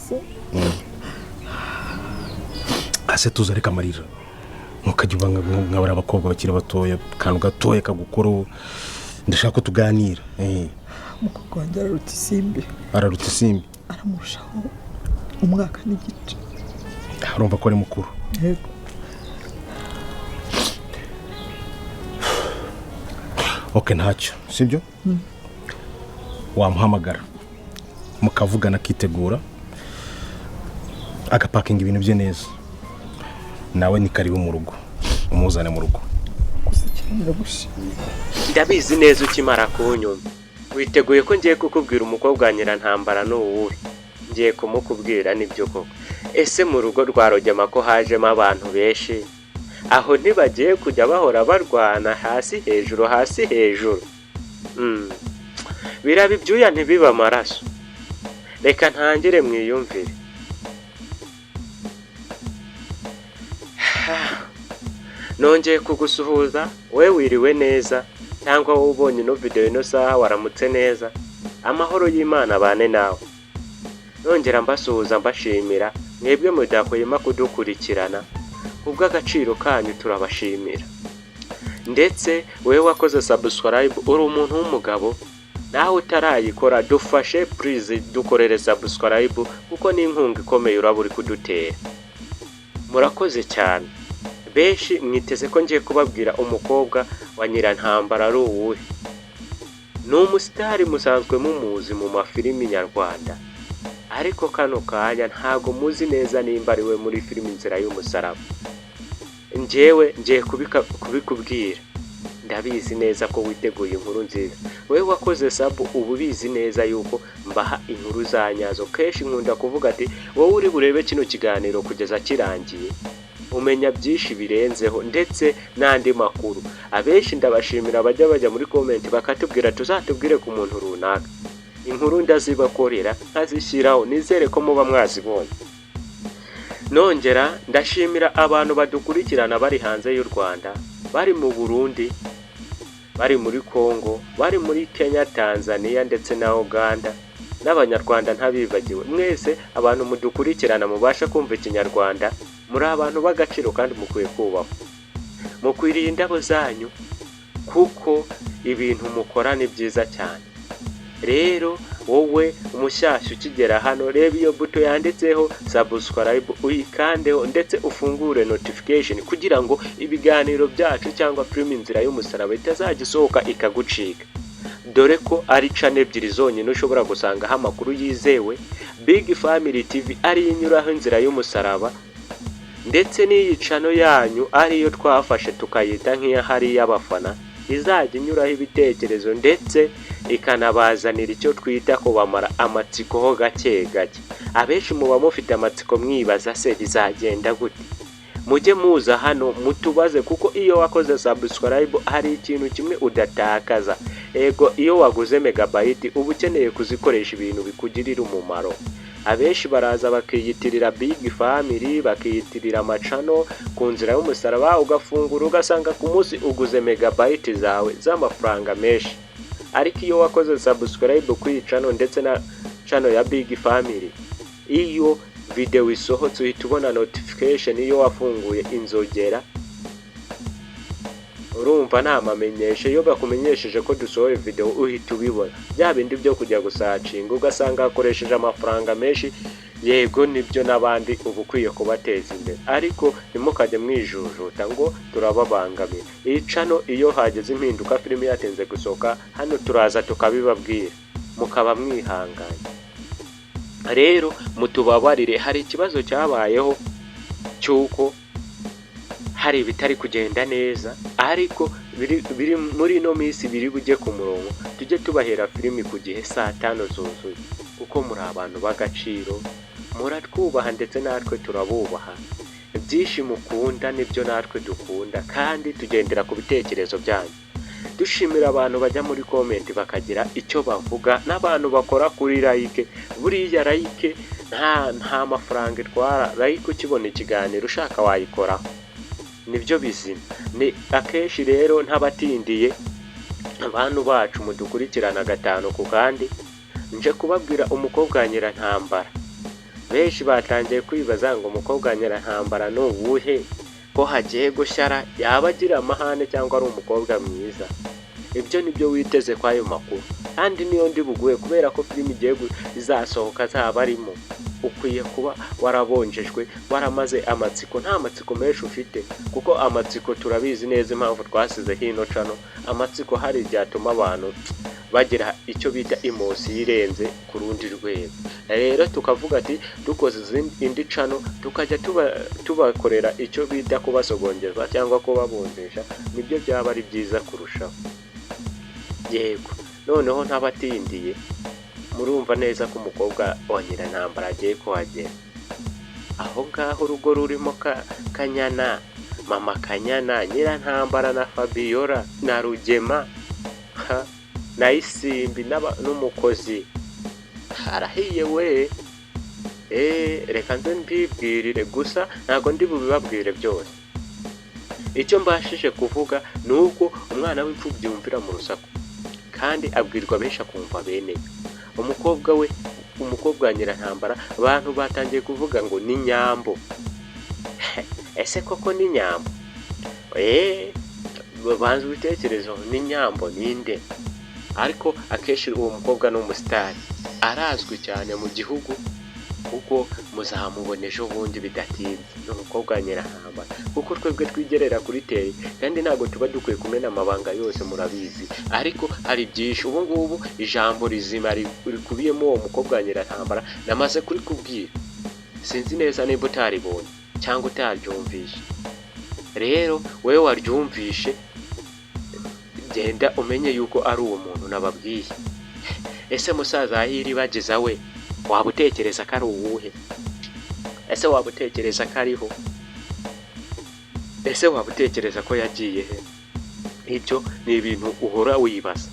se ase tuzareka amarira ntukajya ubanga nk'abari abakobwa bakiri batoya kantu gatoya kagukoro ndashaka ko tuganira umukobwa wanjye araruta isimbi aramurushaho umwaka n'igice urumva ko ari mukuru yego ntacyo sibyo wamuhamagara mukavugana akitegura agapakinga ibintu bye neza nawe ni karibu mu rugo umuzane mu rugo ndabizi neza ukimara kunyumva witeguye ko ngiye kukubwira umukobwa wa Nyirantambara n'uwuhe ngiye kumukubwira nibyo koko ese mu rugo rwa Rugema ko hajemo abantu benshi aho ntibagiye kujya bahora barwana hasi hejuru biraba ibyuya ntibiba amaraso reka ntangire mwiyumvire nongeye kugusuhuza we wiriwe neza cyangwa wowe ubonye ino video ino saha waramutse neza amahoro y'Imana bane nawe nongera mbasuhuza mbashimira mwebwe mudahwema kudukurikirana ubw'agaciro kanyu turabashimira ndetse wewe wakoze subscribe uri umuntu w'umugabo nawe utarayikora dufashe please dukorere subscribe kuko ni inkunga ikomeye uraburi kudutera murakoze cyane benshi mwiteze ko ngiye kubabwira umukobwa wa Nyirantambara ari uwuhe ni umusitari musanzwe mumuzi mu mafilimi nyarwanda ariko kano kanya ntago muzi neza nimba ari we muri filimi Inzira y'Umusaraba njyewe ngiye kubikubwira ndabizi neza ko witeguye inkuru nziza wewe wakoze sabu ubu bizi neza yuko mbaha inkuru za nyazo kenshi nkunda kuvuga ati wowe uri burebe kino kiganiro kugeza kirangiye umenya byinshi birenzeho ndetse n'andi makuru abenshi ndabashimira bajya muri comment bakatubwira tuzatubwire ku muntu runaka inkuru ndazibakorera nkazishyiraho nizere ko muba mwazibonye nongera ndashimira abantu badukurikirana bari hanze y'u Rwanda bari mu Burundi bari muri Kongo bari muri Kenya Tanzania ndetse na Uganda n'abanyarwanda ntabibagiwe mwese abantu mudukurikirana mubasha kumva ikinyarwanda muri abantu b'agaciro kandi mukwiye kubaho mukwiriye indabo zanyu kuko ibintu mukora ni byiza cyane rero wowe umushyashya ukigera hano reba iyo buto yanditseho subscribe uyikandeho ndetse ufungure notification kugira ngo ibiganiro byacu cyangwa film Inzira y'Umusaraba itazajya isohoka ikagucika dore ko ari channel ebyiri zonyine ushobora gusangaho amakuru yizewe Big Family TV ari inyuraho Inzira y'Umusaraba ndetse n'iyi channel yanyu ariyo twafashe tukayita nk'iya hari y'abafana izajya inyuraho ibitekerezo ndetse ikanabazanira icyo twita ko bamara amatsiko ho gake abenshi muba mufite amatsiko mwibaza se bizagenda gute mujye muza hano mutubaze kuko iyo wakoze subscribe hari ikintu kimwe udatakaza ego iyo waguze megabyte uba ukeneye kuzikoresha ibintu bikugirira umumaro abenshi baraza bakiyitirira Big Family bakiyitirira amacano ku Nzira y'Umusaraba ugafungura ugasanga ku munsi uguze megabyte zawe z'amafaranga menshi ariko iyo wakoze subscribe kuyicano ndetse na channel ya Big Family iyo video isohotse uhita ubona notification iyo wafunguye inzogera urumva nta mamenyeshe iyo bakumenyesheje ko dusohoye video uhita ubibona bya bindi byo kujya gusacinga ugasanga akoresheje amafaranga menshi yego nibyo nabandi ubu kwiye kubateza imbere ariko nimukajye mwijujuta ngo turababangamira iyi channel iyo hageze impinduka filimi yatenze gusohoka hano turaza tukabibabwira mukaba mwihanganye rero mutubabarire hari ikibazo cyabayeho cyuko hari bitari kugenda neza ariko biri muri no minsi biri bujye ku murongo tujye tubahera filimi ku gihe saa 5 zuzuye kuko muri abantu b'agaciro muratwubaha ndetse natwe turabubaha byinshi mukunda nibyo natwe dukunda kandi tugendera ku bitekerezo byanyu dushimira abantu bajya muri comment bakagira icyo bavuga n'abantu bakora kuri like buriya like nta mafaranga itwara like ukibona ikiganiro ushaka wayikora nibyo bizima ni akenshi rero ntabatindiye abantu bacu mudukurikirana gatanu ku kandi nje kubabwira umukobwa wa Nyirantambara benshi batangiye kwibaza ngo umukobwa wa Nyirantambara ni uwuhe, ko hagiye gushyara, yaba agira amahane cyangwa ari umukobwa mwiza. Ibyo nibyo witeze kwa ayo makuru, kandi niyo ndi buguhe kubera ko filime igiye izasohoka azaba arimo. Ukwiye kuba warabonjejwe, waramaze amatsiko, nta matsiko menshi ufite, kuko amatsiko turabizi neza impamvu twasize hino cano. Amatsiko hari byatuma abantu bagira icyo bita imosi yirenze ku rundi rwego. Rero tukavuga ati dukoze indi cano tukajya tubakorera icyo bita kubasogongeza cyangwa kubabondesha, nibyo byaba ari byiza kurushaho. Yego, noneho ntabatindiye, murumva neza ko umukobwa wa Nyirantambara agiye kuhagera. Aho ngaho urugo rurimo Kanyana, mama Kanyana, Nyirantambara na Fabiola na Rugema na Isimbi n'umukozi, harahiye we. Reka nze mbibwirire, gusa ntabwo ndi bubibabwire byose. Icyo mbashije kuvuga ni uko umwana w'imfubyi yumvira mu rusaku, kandi abwirwa benshi akumva bene. Umukobwa wa Nyirantambara abantu batangiye kuvuga ngo ni nyambo. Ese koko ni nyambo? Banza ibitekerezo, ni nyambo ninde? Ariko akenshi uwo mukobwa ni umusitari, arazwi cyane mu gihugu, kuko muzamubona ejo bundi bidatinze. Ni umukobwa wa Nyirantambara, kuko twebwe twigerera kuri teri, kandi ntabwo tuba dukwiye kumena amabanga yose, murabizi. Ariko hari byinshi ubu ngubu ijambo rizima rikubiyemo uwo mukobwa wa Nyirantambara namaze kurikubwira. Sinzi neza niba utaribonye cyangwa utaryumvishe. Rero wewe waryumvishe, genda umenye yuko ari uwo muntu nababwiye. Ese musaza Iribagiza we, waba utekereza ko ari uwuhe? Ese waba utekereza ko ariho? Ese waba utekereza ko yagiye he? Ibyo ni ibintu uhora wibaza.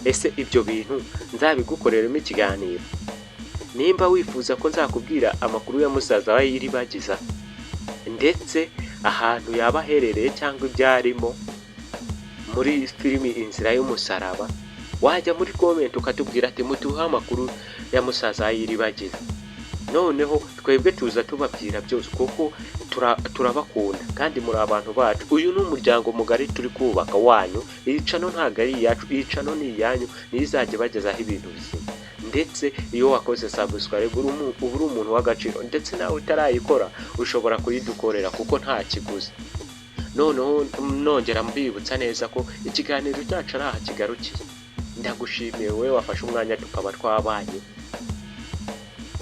Ese ibyo bintu nzabigukoreramo ikiganiro? Nimba wifuza ko nzakubwira amakuru ya musaza wa Iribagiza, ndetse ahantu yaba aherereye cyangwa ibyarimo muri filimi Inzira y'Umusaraba, wajya muri comment ukatubwira ati mutuha amakuru ya musaza wa Iribagiza. Noneho twebwe tuza tubabwira byose, kuko turabakunda kandi muri abantu bacu. Uyu ni umuryango mugari turi kubaka wanyu. Iyi cano ntabwo ari iyacu, iyi cano ni iyanyu, nizajye bagezaho ibintu bizima. Ndetse iyo wakoze subscribe uba uri umuntu w'agaciro, ndetse nawe utarayikora ushobora kuyidukorera kuko nta kiguzi. Noneho nongera mbibutsa neza ko ikiganiro cyacu ari aha kigarukiye. Ndagushimiye wowe wafashe umwanya tukaba twabanye.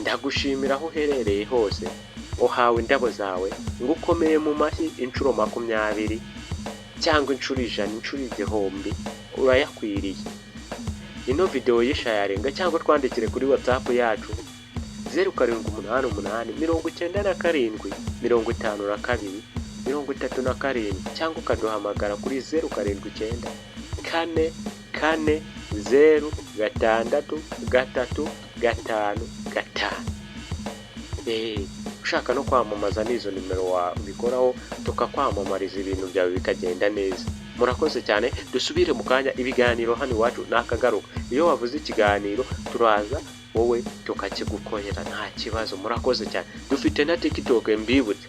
Ndagushimira aho uherereye hose, uhawe indabo zawe, ngukomeye mu mashyi inshuro 20 cyangwa inshuro 100, inshuro 1000, urayakwiriye. Ino video yishayarenga cyangwa twandikire kuri WhatsApp yacu 0788 cyangwa ukaduhamagara kuri 07440635. Ushaka no kwamamaza n'izo nimero wabikoraho tukakwamamariza ibintu byawe bikagenda neza. Murakoze cyane, dusubire mu kanya. Ibiganiro hano iwacu nakagaruka. Iyo wavuze ikiganiro turaza wowe tukakigukorera nta kibazo. Murakoze cyane. Dufite na TikTok, mbibutse.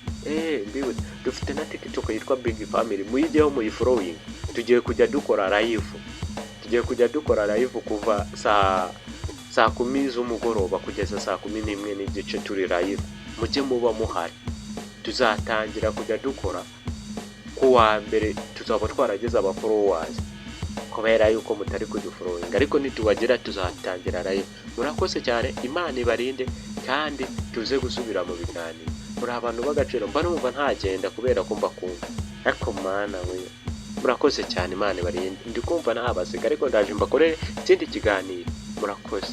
Dufite na TikTok yitwa Big Family, muyigeho muyifollowing. Tugiye kujya dukora live kuva saa 10 z'umugoroba kugeza saa 11 n'igice turi live. Mujye muba muhari. Tuzatangira kujya dukora kuwa mbere, tuzaba twarageze aba followers, kubera yuko mutari kudufollowing, ariko nitubagera tuzatangira live. Murakoze cyane, Imana ibarinde kandi tuze gusubira mu biganiro. Muri abantu b'agaciro, mba numva ntagenda kubera ko mbakunda. Ariko mana we, murakoze cyane, Imana ibarinde. Ndikumva nahabasiga, ariko ndaje mbakorere ikindi kiganiro. Murakoze.